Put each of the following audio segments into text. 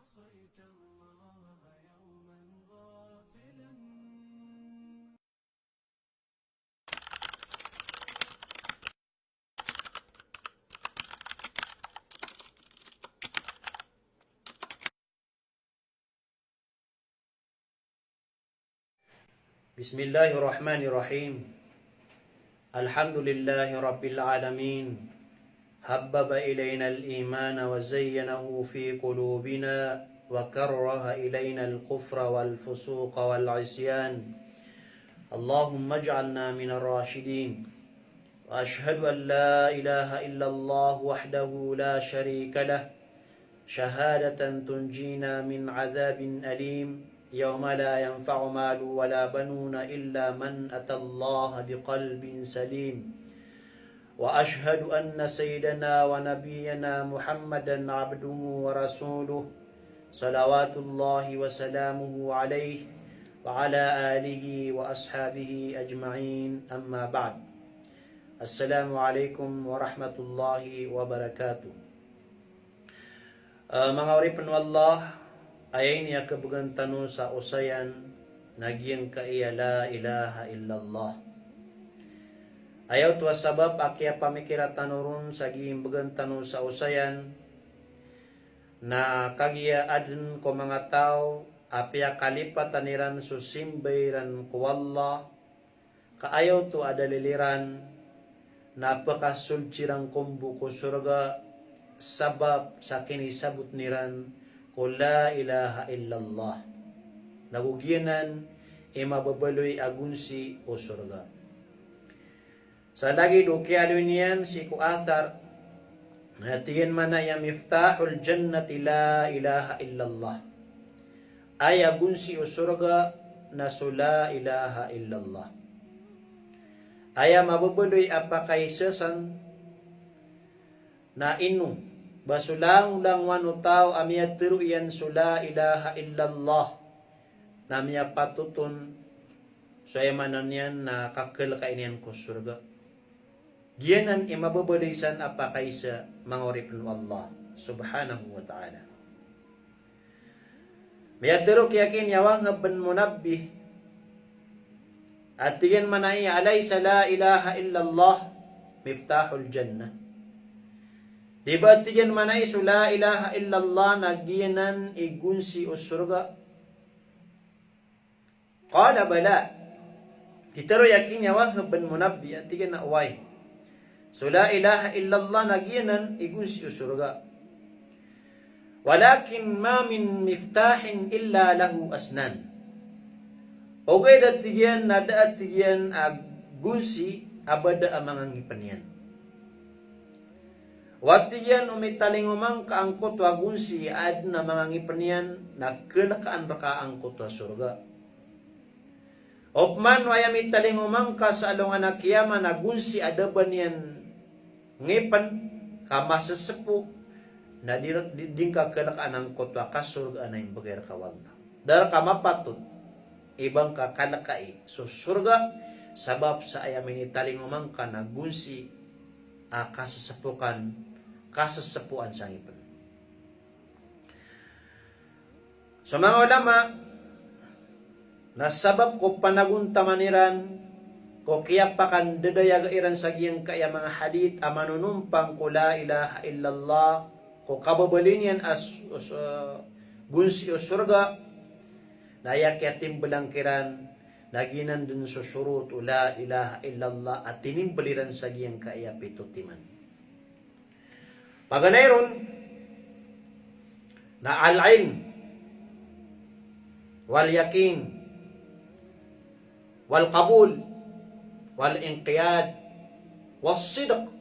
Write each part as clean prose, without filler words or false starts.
عصيت الله يوما غافلا. Bismillahirrahmanirrahim. Alhamdulillahi Rabbil Alamin. Habbaba ilayna al-iman wa zayyanahu fi qulubina wa karraha ilayna al-kufra wal-fusuqa wal-isyan. Allahumma ij'alna minar rashidin. Wa ashhadu an la ilaha illallah wahdahu la sharika lah. Shahadatan tunjina min 'adzabin alim. يوم لا ينفع مال ولا بنون إلا من أتى الله بقلب سليم وأشهد أن سيدنا ونبينا محمدا عبده ورسوله صلوات الله وسلامه عليه وعلى آله وأصحابه أجمعين أما بعد السلام عليكم ورحمة الله وبركاته. Mga uripin wallah, ayay niya kabagantano sa usayan, nagyang kaiya la ilaha illallah. Ayaw tuwa sabab akya pamikiratanurun sa giimbagantano sa usayan, na kagya adun ko mga tao, apya kalipataniran susimbayran ko Allah, kaayaw to adaliliran, napakasulchirang kumbu ko surga, sabab sa kinisabot niran, la ilaha illallah. Nagugianan mababaloy agunsi o surga. Sa lagi dukyalo niyan si Kuathar, natiyan man na yung miftahul jannati la ilaha illallah. Ay agunsi o surga na so la ilaha illallah. Ay mababaloy apakaisasan na inu basulang lang wano tao amya tiruyan sula ilaha illallah namya patutun sa emanan yan na kakil kainian ko surga. Giyanan imababalisan apakay sa mga oripin Allah subhanahu wa ta'ala. Mayadiro kiyakin yawang haban munabbi at tiyan manay alaysa la ilaha illallah miftahul jannah. Diba tiyan manay so la ilaha illallah nagiyanan igunsi o surga? Qala bala. Hitaro yakin yawa haban munabbi at tiyan na uway. So la ilaha illallah nagiyanan igunsi o surga. Walakin ma min miftahin illa lahu asnan. Okay dat tiyan nada at tiyan agunsi abada amang ngipanian. Watiyan umitaling kaangkot wagunsi ad na mga ngipanian nagkalakaan raka angkot wa surga. Opman wayam italing ka sa alungan na kiyama nagunsi adaban yan ngipan kamasasepu na din ka kalakaan angkot wa kasurga na yung bagay kawag na. Dahil kamapatod ibang kakalakai so surga sabab sa ayamin italing ka nagunsi kasasapuan sa ipan. So mga ulama, nasabab ko panaguntamaniran, ko kiyapakan dadayagairan sa giyang kaya mga hadith, amanunumpang ko la ilaha illallah, ko kababalin yan as gunsi o surga, nayak yatim balangkiran, naginan dun sa surut, la ilaha illallah, at tinimbaliran sa giyang kaya pitutiman. Paganayron na al-ilm wal yakin wal qabul wal inqiyad was sidq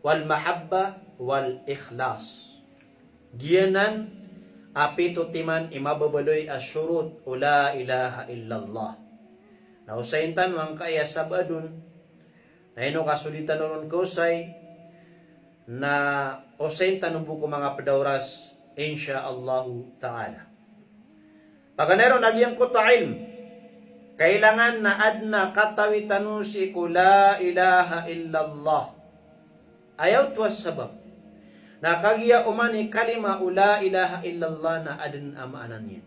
wal mahabba wal ikhlas. Giyanan apitutiman imababaloy asyurut la ilaha illallah. Nausayntan wang kaya sabadun na ino kasulitan nun kausay na osen tanumbu ko mga padawras insya ta'ala. Paganero nagyang ko ta'ilm, kailangan na adna katawitanu si ko la ilaha illallah. Ayaw tuwas sabab. Nakagiya umani kalima la ilaha illallah na adin amaanan yan.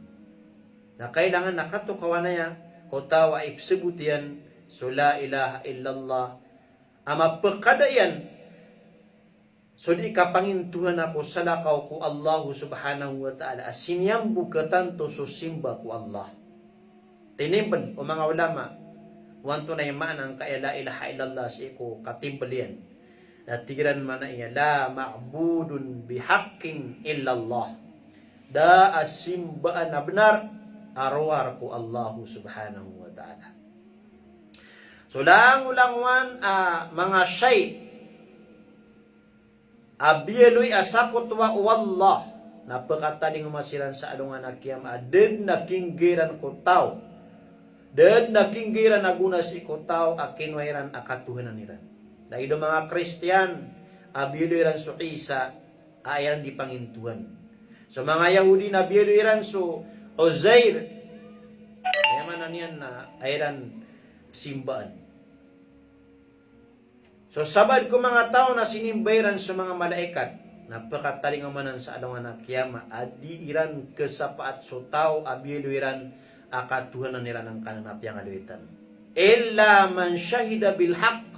Na kailangan nakatukawan na yan, kutawa ipsibut yan, so la ilaha illallah. Ama pekada yan, so di kapangintuhan ako salakaw ku Allah subhanahu wa ta'ala. Asinyambu katanto so simba ku Allah. Tinimbal o mga ulama, wanto na yung maanang kaya la ilaha illallah si ko katimbal yan. Natigiran man na iya, la ma'budun bihaqqin illallah. Da asimbaan na benar, arwar ku Allah subhanahu wa ta'ala. So lang ulangwan mga syay, abiyeloy asakot wa wallah, napakataling masiran sa alungan akyam, adin nakinggiran ko tao, den nakinggiran agunas iko tao, akinwairan akatuhanan niran. Dahil mga Kristiyan, abiyeloy ran so Isa, ayan di pangintuhan. So mga Yahudi na abiyeloy ran so Uzair, ayaman na niyan na ayran simbaan. So sabad ko mga tao na sinimbayran sa mga malaikat, napakatalingaman sa alungan ng kiyama, adi iran kesapaat so tao abiluiran akatuhan na nila ng kananapyang aluitan. Illa man syahida bil haqq,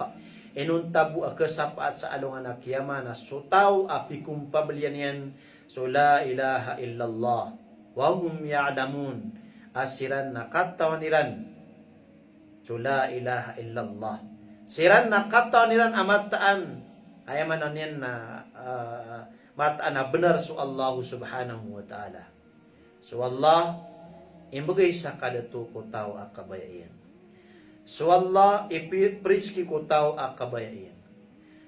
inuntabu kesapaat sa alungan ng kiyama na so tao apikum pabalian yan, so la ilaha illallah, wa hum ya'lamun, asiran nakatawan niran, so la ilaha illallah. Siran na kata niran amataan ayaman na niyan na mataan na benar so Allah subhanahu wa ta'ala. So Allah imbagay sa kadato ko tao akabayan. So Allah ipriski ko tao akabayan.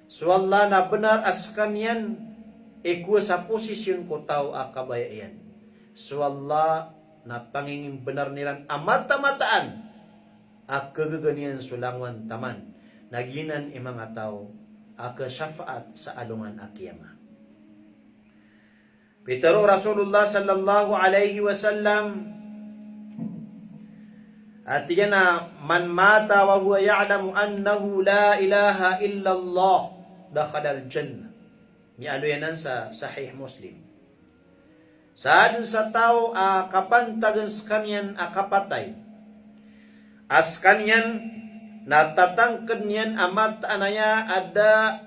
So Allah na benar askan yan ikuha sa posisyon ko tao akabayan. So Allah na pangingin benar niran amata-mataan akagaganian sulangwan taman. Naginan mga tao aka syafaat sa alungan akiyama. Pitaro Rasulullah sallallahu alaihi wasallam at yan na man mata wa huwa ya'lamu annahu la ilaha illallah dakhala al-jannah. Mialo yanan sa Sahih Muslim. Saan sa tao kapantagan sa kanyan akapatay. As kanyan natatangkan niyan amat anaya ada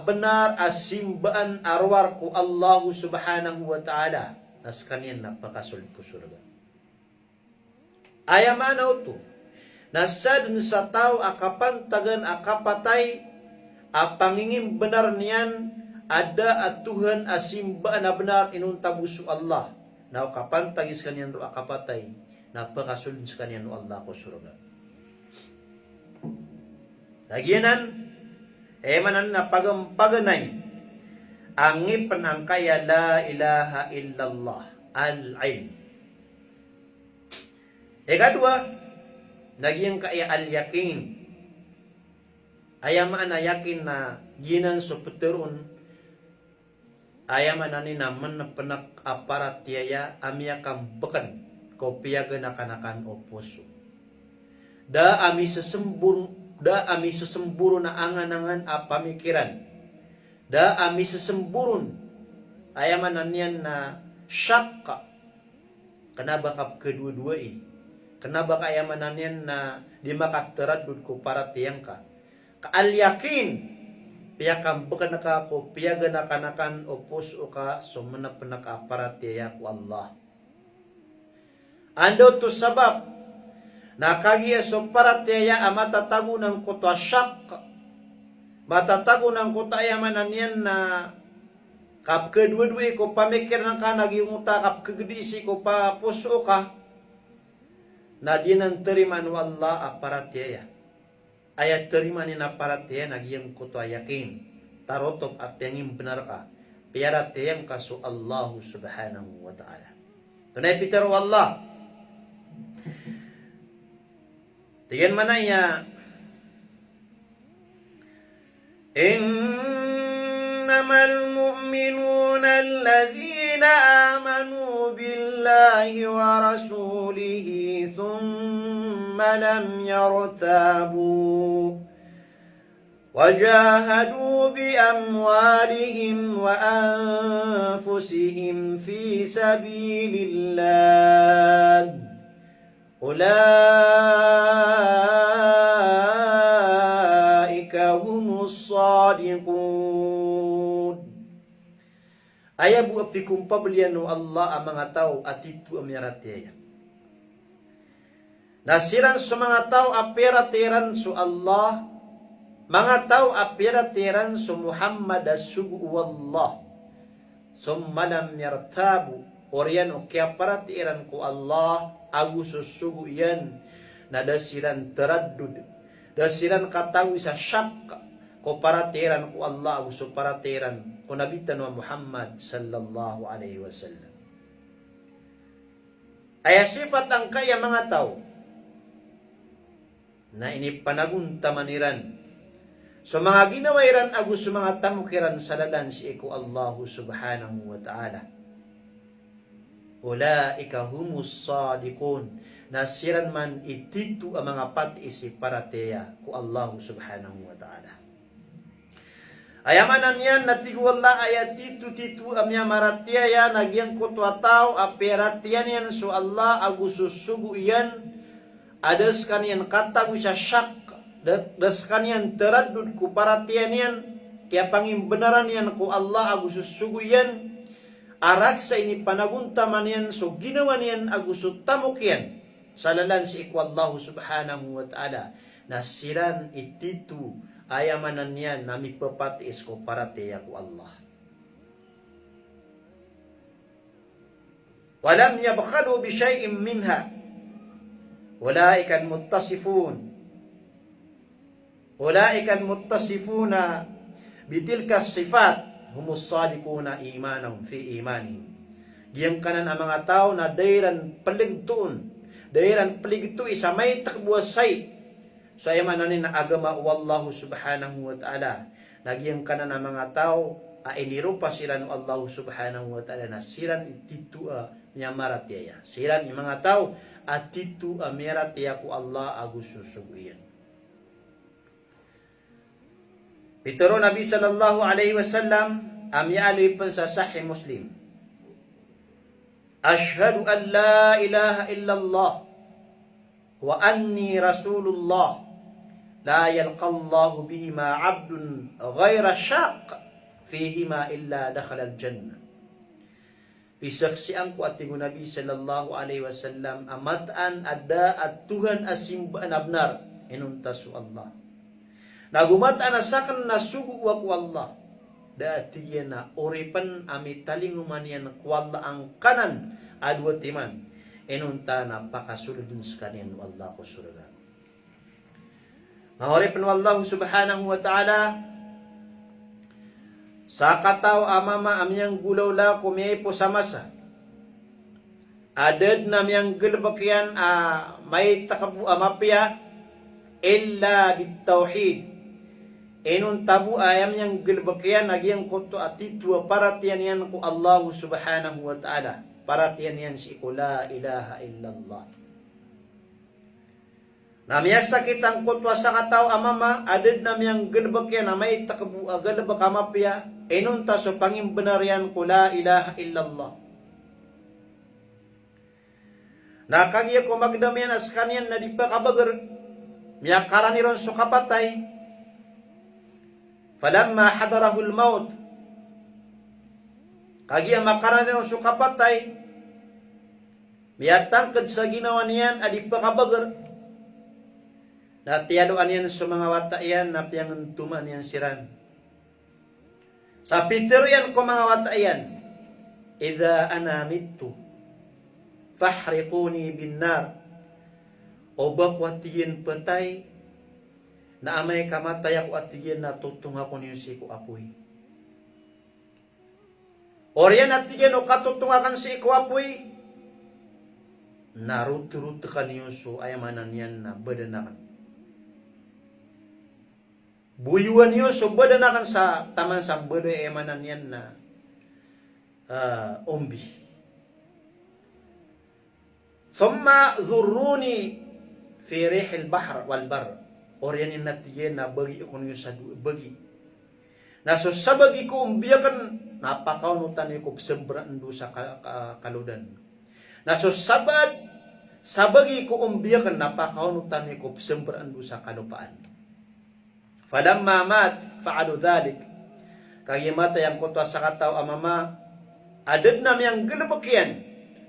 benar asimbaan arwar ku Allah subhanahu wa ta'ala nas kanyan napakasul ku surga. Ayamanaw to nasad sa tao akapantagan akapatay apangingim benar niyan ada atuhan asimbaan na benar inuntabusu Allah na kapantagis kanyan ro akapatay napakasul sa kanyan Allah ku surga. Lagyanan, manan na pagampaganay, angip ng kaya la ilaha illallah, al-ilm. Ikadwa, nagyang kaya al-yakin. Ayaman na yakin na ginan so puterun, ayaman na ninaman na panak aparat tiyaya, amya kang bakan, kopiyaga na kanakan o puso. Da ami sesemburu na angan-angan pamikiran. Da ami sesemburun ayaman niyan na syakka. Kenapa kap kedua-dua Kenapa ayaman niyan na di makataradud ko para tiyang ka. Kaal yakin piyakam bukan ka ko piyaga na kanakan opus o ka sumana penaka para tiya ko Allah. Ando to sabab nakagiya so parataya matatago ng kutwa syak. Matatago ng kutwa yamanan yan na kap kedua-dua ko pamikir ng kanag yung uta kap kegedisi ko pa puso ka na di nang teriman wallah aparataya. Ayat terima ni na parataya nagyang kutwa yakin. Tarotop at yang benar ka. Piarat yang kaso Allah subhanahu wa ta'ala. Tunay Peter wallah. Tigan mana ya? Innamal mu'minuna alladhina amanu billahi wa rasulihi thumma lam yartabu وجاهدوا بأموالهم وأنفسهم في سبيل الله أولئك هم الصادقون. Aya bu apikum pabliano Allah ang mga tao at ito ang mirataya. Nasiran sa mga tao apiratiran su Allah, mga tao apiratiran su Muhammad asugu wallah. Summa lam yartabu orian o kaya paratiran ko Allah agu susugu yan na dasiran teraddud, dasiran katawi sa syak ko paratiran ko Allah agu su paratiran ko nabitan wa Muhammad sallallahu alaihi wasallam. Ay sifat ang kaya mga tao na inipanagundamaniran so mga ginawairan agus sa mga tamukiran sa lalan si iku Allah subhanahu wa ta'ala. Ulaika humus sadiqun. Nasiran man ititu ang mga patisi parateya ku Allah subhanahu wa ta'ala. Ayamanan yan natiguwala ayat titu amya maratia ya nagyang kutwa tao aperatian yan so Allah agus susugu yan adas kanian kata bisa syak das kanian teraddud ku paratian yan kaya pangimbenaran yan ku Allah agus susugu yan araksa ini panaguntaman yan so ginawan yan agus tamuk yan salalan si iku Allah subhanahu wa ta'ala nasiran ititu ayamanan yan na mipapatiis ko parateya ku Allah. Walam yabkhalu bi syai'in minha. Ulaikan muttasifuna bitilka sifat humus sadiquna imanahum fi imanihim. Giyang kanan ang mga tao na dayran paligtuon, dayran paligtu isa may takbuasay so ayamanan na agama wallahu subhanahu wa ta'ala. Nagyang kanan ang mga tao inirupa sila ng Allah subhanahu wa ta'ala na siran ititu niya maratiya. Siran yung mga tao at titu meratiya ku Allah agus susuguyan. Pituro Nabi sallallahu alaihi wasallam amyali pan sa Sahih Muslim. Ashhadu an la ilaha illallah wa anni rasulullah la yalqallahu bihima abdun ghayra syaq fihima illa dakhala al-jannah. Bisaksian ko at tingu Nabi sallallahu alaihi wasallam amataan ada at Tuhan asimbaan abnar inuntasu Allah. Nagumataan asakan nasugu wa ku Allah. Daatiyan na oripan amit talinguman yan ku Allah ang kanan adwa timan. Inunta na pakasuludun sa kaniyan Allah ko surga. Mahoripan wallahu subhanahu wa ta'ala sa kataw amama amyang gulaw la kumiyay po sa masa. Adad na amyang gulbakyan may takabu amapya illa bitawhid. Enun tabu ayam yang gulbakyan nagyang koto atitu paratian yan ku Allah subhanahu wa ta'ala. Paratian yan si la ilaha illallah. Namiyasa kitang kutwa sa kataw amama adad namiyang gulbakyan na may takabu gulbak amapya enunta so pangimbenarian ko la ilaha illallah. Nakagya ko magdamian as kanyan na di pa kabagar miyakaran niron so kapatay. Falamma hadarahul maut kagya makaran niron so kapatay miyatangkad sa ginawa niyan adi pa kabagar natiyadoan yan sa mga wata yan napiyangan tuman yan siran. Sa Peter yan ko mga wata yan. Idha ana mittu fahriquni bin nar. O bakwatiyin patay na amay kamatay ako atiyin na tutong ako niyo si ko apoy. Oryan atiyin o katutungakan si ko apoy. Narut-rut ka niyo so ayamanan yan na badanakan. Buyuan niyo so badanakan sa taman sa badoy emanan yan na umbi. Thumma dhurruni fi rihil bahr wal bar. Orianin natiyen na bagi ko nyo sa bagi. Na so sa bagi ko umbiyakan napakaunutan ko sembraan do sa kaludan. Na so sa bagi ko umbiyakan napakaunutan ko sembraan do sa kalupaan. Falamma mat fa'alu dhalik. Kagimata yang kutwa sa kataw amama adad na miyang galabakyan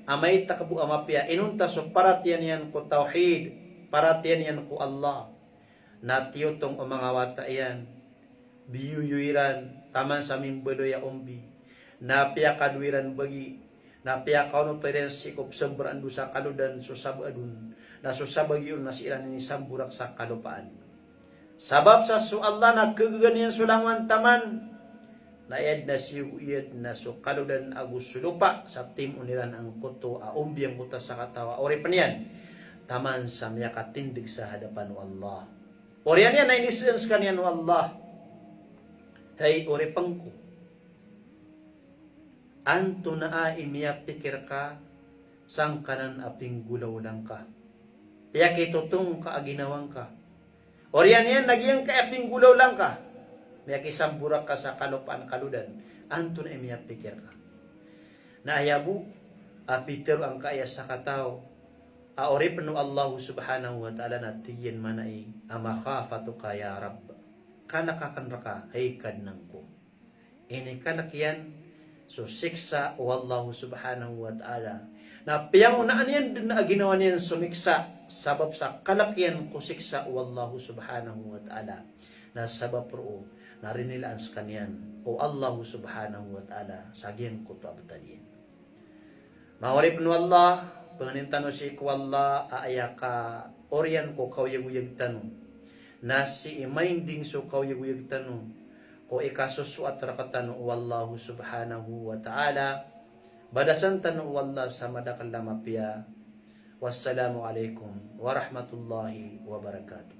amay takabu amapya inunta so paratian yan ko tauhid, paratian yan ko Allah. Natiyotong o mga wata yan biyuyuiran taman sa mimbado ya umbi napia kadwiran bagi napia kauno peren sikop sembraan do sa kaludan so sabadun na so sabagi yun nasiran ni samburak sa kalupaan. Sabab sa su Allah na kagaganian sulangan taman naed na siyuyed na so kaludan agus sulupa sa tim uniran ang kuto umbi ang kuta sa katawa ori panian taman sa miya katindig sa hadapan wa Allah. Orian yan na inisens kanyan wa Allah. Hey ori pangko. Anto na imiya pikir ka sang kanan aping gulaw lang ka. Piya kitutong ka aginawang ka. Orian yan nagyang ka aping gulaw lang ka. Piya kisamburak ka sa kalupaan kaludan. Anto na imiya pikir ka. Naayabu apiter ang kaya sa katao. Aori penuh Allah subhanahu wa ta'ala natiyen manai amakhafatuka ya Rabb. Kanakakan raka ay kadnangko. Ini kanak yan so siksa o Allah subhanahu wa ta'ala. Na piyang unaan yan din na ginawa niyan sumiksa sabab sa kalakyan ko siksa o Allah subhanahu wa ta'ala. Na sabab ro narinilaan sa kanyan o Allah subhanahu wa ta'ala sagyan ko to abtaliin. Mawari penuh Allah penginintano si ko Allah aaya ka orian ko kawyag-uyag tano. Nasi iminding so kawyag-uyag tano. Ko ikasusuat rakatano wallahu subhanahu wa ta'ala. Badasan tano wallah sa madakal lamapya. Wassalamu alaikum warahmatullahi wabarakatuh.